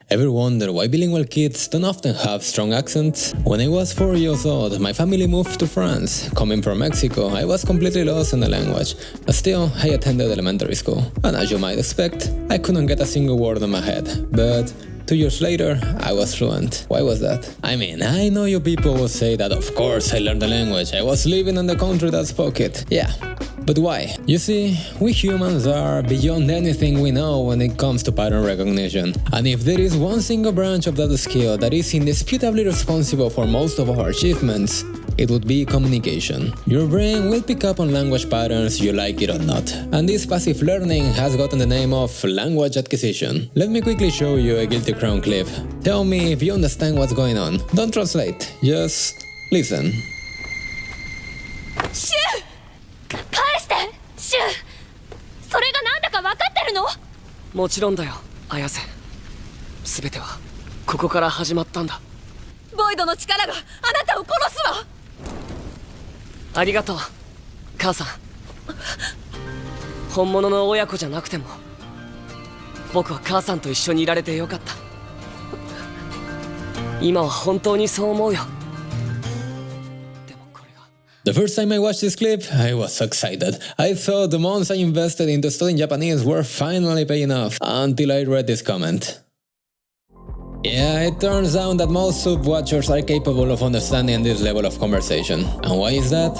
Ever wonder why bilingual kids don't often have strong accents? When I was 4 years old, my family moved to France. Coming from Mexico, I was completely lost in the language, but still, I attended elementary school. And as you might expect, I couldn't get a single word in my head. But 2 years later, I was fluent. Why was that? I mean, I know you people will say that of course I learned the language, I was living in the country that spoke it. Yeah. But why? You see, we humans are beyond anything we know when it comes to pattern recognition. And if there is one single branch of that skill that is indisputably responsible for most of our achievements, it would be communication. Your brain will pick up on language patterns, you like it or not. And this passive learning has gotten the name of language acquisition. Let me quickly show you a Guilty Crown clip. Tell me if you understand what's going on. Don't translate, just listen. シュそれがなんだか分かってるの？もちろんだよ、綾瀬。すべてはここから始まったんだ。ボイドの力があなたを殺すわ。ありがとう、母さん。本物の親子じゃなくても、僕は母さんと一緒にいられてよかった。今は本当にそう思うよ。The first time I watched this clip, I was so excited. I thought the months I invested into studying Japanese were finally paying off, until I read this comment. Yeah, it turns out that most sub-watchers are capable of understanding this level of conversation. And why is that?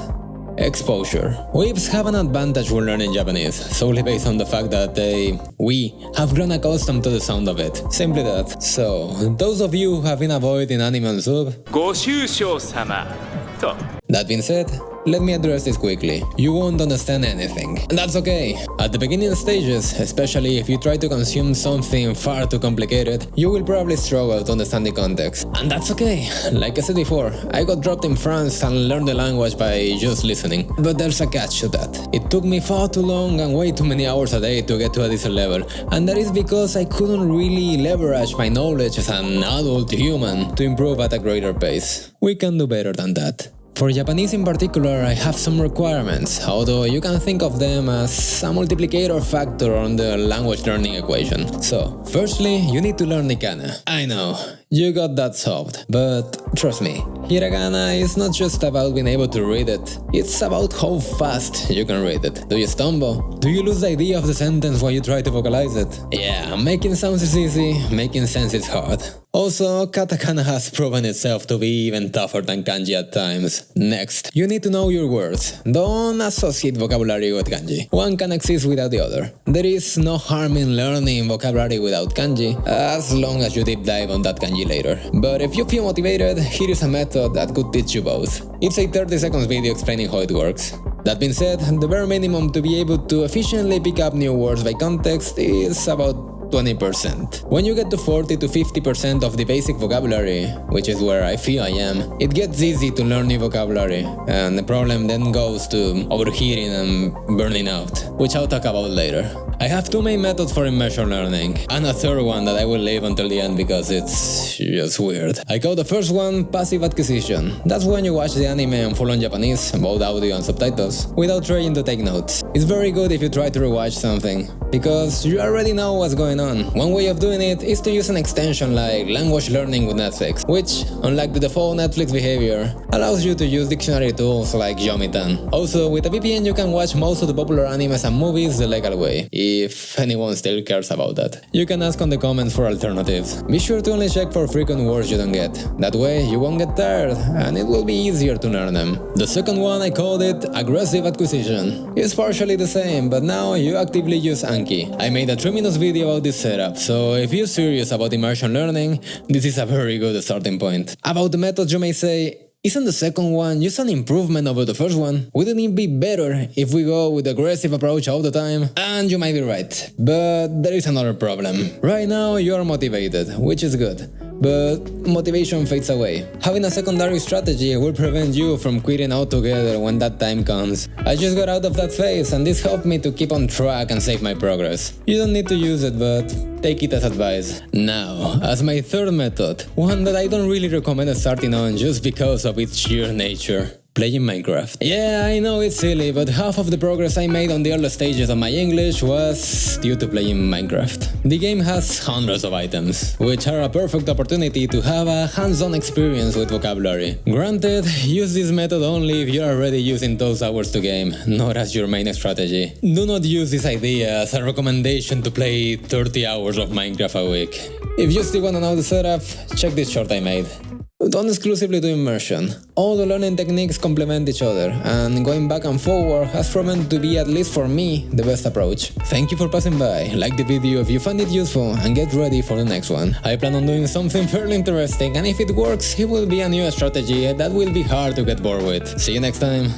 Exposure. Weebs have an advantage when learning Japanese, solely based on the fact that we have grown accustomed to the sound of it. Simply that. So, those of you who have been avoiding anime and sub, ご愁傷様と That being said, let me address this quickly. You won't understand anything. And that's okay. At the beginning stages, especially if you try to consume something far too complicated, you will probably struggle to understand the context. And that's okay. Like I said before, I got dropped in France and learned the language by just listening. But there's a catch to that. It took me far too long and way too many hours a day to get to a decent level. And that is because I couldn't really leverage my knowledge as an adult human to improve at a greater pace. We can do better than that. For Japanese in particular, I have some requirements, although you can think of them as a multiplicator factor on the language learning equation. So, firstly, you need to learn the kana. I know, you got that solved, but trust me, hiragana is not just about being able to read it, it's about how fast you can read it. Do you stumble? Do you lose the idea of the sentence while you try to vocalize it? Yeah, making sounds is easy, making sense is hard. Also, katakana has proven itself to be even tougher than kanji at times. Next, you need to know your words. Don't associate vocabulary with kanji. One can exist without the other. There is no harm in learning vocabulary without kanji, as long as you deep dive on that kanji later. But if you feel motivated, here is a method that could teach you both. It's a 30 seconds video explaining how it works. That being said, the bare minimum to be able to efficiently pick up new words by context is about 20%. When you get to 40 to 50% of the basic vocabulary, which is where I feel I am, it gets easy to learn new vocabulary, and the problem then goes to overheating and burning out, which I'll talk about later. I have two main methods for immersion learning, and a third one that I will leave until the end because it's just weird. I call the first one passive acquisition. That's when you watch the anime in full-on Japanese, both audio and subtitles, without trying to take notes. It's very good if you try to rewatch something, because you already know what's going on. One way of doing it is to use an extension like language learning with Netflix, which, unlike the default Netflix behavior, allows you to use dictionary tools like Yomitan. Also, with a VPN you can watch most of the popular animes and movies the legal way, if anyone still cares about that. You can ask on the comments for alternatives. Be sure to only check for frequent words you don't get. That way you won't get tired, and it will be easier to learn them. The second one, I called it aggressive acquisition. It's partially the same, but now you actively use ANKI. I made a 3-minute video about this setup, so if you're serious about immersion learning, this is a very good starting point. About the methods, you may say, isn't the second one just an improvement over the first one? Wouldn't it be better if we go with the aggressive approach all the time? And you might be right, but there is another problem. Right now you are motivated, which is good, but motivation fades away. Having a secondary strategy will prevent you from quitting altogether when that time comes. I just got out of that phase, and this helped me to keep on track and save my progress. You don't need to use it, but take it as advice. Now, as my third method, one that I don't really recommend starting on just because of its sheer nature. Playing Minecraft. Yeah, I know it's silly, but half of the progress I made on the early stages of my English was due to playing Minecraft. The game has hundreds of items, which are a perfect opportunity to have a hands-on experience with vocabulary. Granted, use this method only if you're already using those hours to game, not as your main strategy. Do not use this idea as a recommendation to play 30 hours of Minecraft a week. If you still wanna know the setup, check this short I made. Don't exclusively do immersion. All the learning techniques complement each other, and going back and forward has proven to be, at least for me, the best approach. Thank you for passing by, like the video if you found it useful, and get ready for the next one. I plan on doing something fairly interesting, and if it works, it will be a new strategy that will be hard to get bored with. See you next time!